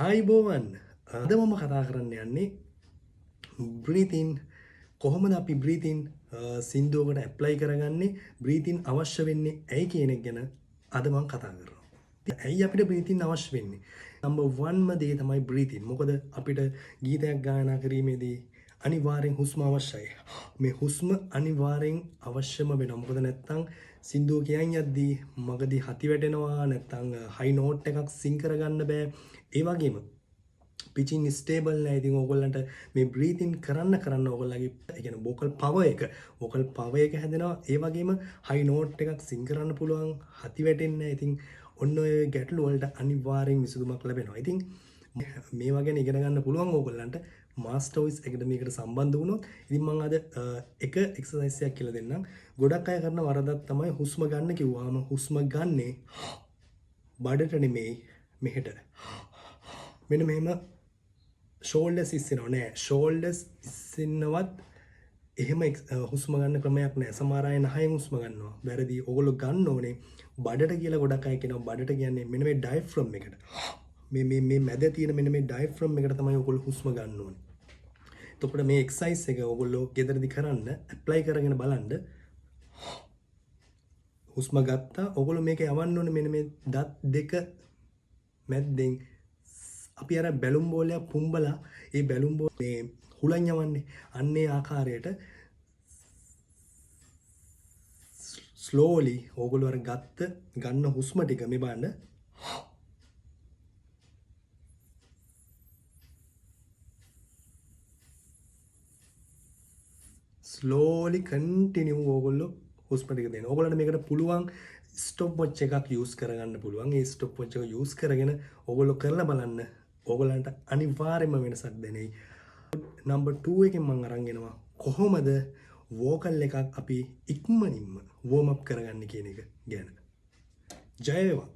ආයිබෝවන් අද මම කතා කරන්න යන්නේ බ්‍රීතින් කොහොමද අපි බ්‍රීතින් සින්දුවකට ඇප්ලයි කරගන්නේ බ්‍රීතින් අවශ්‍ය වෙන්නේ ඇයි කියන එක ගැන අද මම කතා කරනවා. ඇයි අපිට බ්‍රීතින් අවශ්‍ය වෙන්නේ? නම්බර් 1ම දේ තමයි බ්‍රීතින්. මොකද අපිට ගීතයක් ගායනා කිරීමේදී අනිවාර්යෙන් හුස්ම අවශ්‍යයි. මේ හුස්ම අනිවාර්යෙන් අවශ්‍යම වෙනවා. මොකද නැත්තම් සින්දුව කියන් යද්දී මගදී හති වැටෙනවා නැත්තම් හයි නෝට් එකක් සිං කරගන්න බෑ. ඒ වගේම පිචින් ස්ටේබල් නෑ. ඉතින් ඕගොල්ලන්ට මේ බ්‍රීතින් කරන්න ඕගොල්ලන්ගේ ඒ කියන්නේ වෝකල් පවර් එක හැදෙනවා. ඒ වගේම හයි නෝට් එකක් සිං කරන්න පුළුවන්. හති වැටෙන්නේ නෑ. ඉතින් ඔන්න ඔය ගැටලු වලට අනිවාර්යෙන් විසඳුමක් ලැබෙනවා. ඉතින් මේවා ගැන ඉගෙන ගන්න පුළුවන් ඕගොල්ලන්ට මාස්ටර් වොයිස් ඇකඩමි එකට සම්බන්ධ වුණොත්. ඉතින් මම අද එක එක්සර්සයිස් එකක් කියලා දෙන්නම්. ගොඩක් අය කරන වරදක් තමයි හුස්ම ගන්න කිව්වම හුස්ම ගන්නේ බඩට නෙමෙයි මෙහෙට. මෙන්න මෙහෙම ෂෝල්ඩර්ස් ඉස්සෙනව නෑ. ෂෝල්ඩර්ස් ඉස්සෙන්නවත් එහෙම හුස්ම ගන්න ක්‍රමයක් නෑ. සමහර අය නහයෙන් හුස්ම ගන්නවා. වැරදි. ඕගොල්ලෝ ගන්න ඕනේ බඩට කියලා. ගොඩක් අය කියනවා බඩට කියන්නේ මෙන්න මේ ඩයෆ්‍රම් එකට. මේ මැද තියෙන මෙන්න මේ ඩයෆ්‍රම් එකට තමයි ඔයගොල්ලෝ හුස්ම ගන්න ඕනේ. එතකොට මේ එක්සර්සයිස් එක ඔයගොල්ලෝ ගෙදරදි කරන්න ඇප්ලයි කරගෙන බලන්න. හුස්ම ගත්තා. ඔයගොල්ලෝ මේක යවන්න ඕනේ මෙන්න මේ දත් දෙක මැද්දෙන්. අපි අර බැලුම් බෝලයක් පුම්බලා ඒ බැලුම් බෝලේ හුලං යවන්නේ. අන්නේ ආකාරයට ස්ලෝලි ඕගොල්ලෝ අර ගන්න හුස්ම ටික මේ බලන්න. ස්ලෝලි කන්ටිනියු ඕගොල්ලෝ හුස්ම ටික දෙන්න. ඕගොල්ලන්ට මේකට පුළුවන් ස්ටොප් වොච් එකක් යූස් කරගන්න පුළුවන්. ඒ ස්ටොප් වොච් එක යූස් කරගෙන ඕගොල්ලෝ කරලා බලන්න. ඕගොල්ලන්ට අනිවාර්යයෙන්ම වෙනසක් දැනෙයි. නම්බර් 2 එකෙන් මම අරන් එනවා කොහොමද වෝකල් එකක් අපි ඉක්මනින්ම වෝම් අප් කරගන්න කියන එක ගැන. ජය වේවා.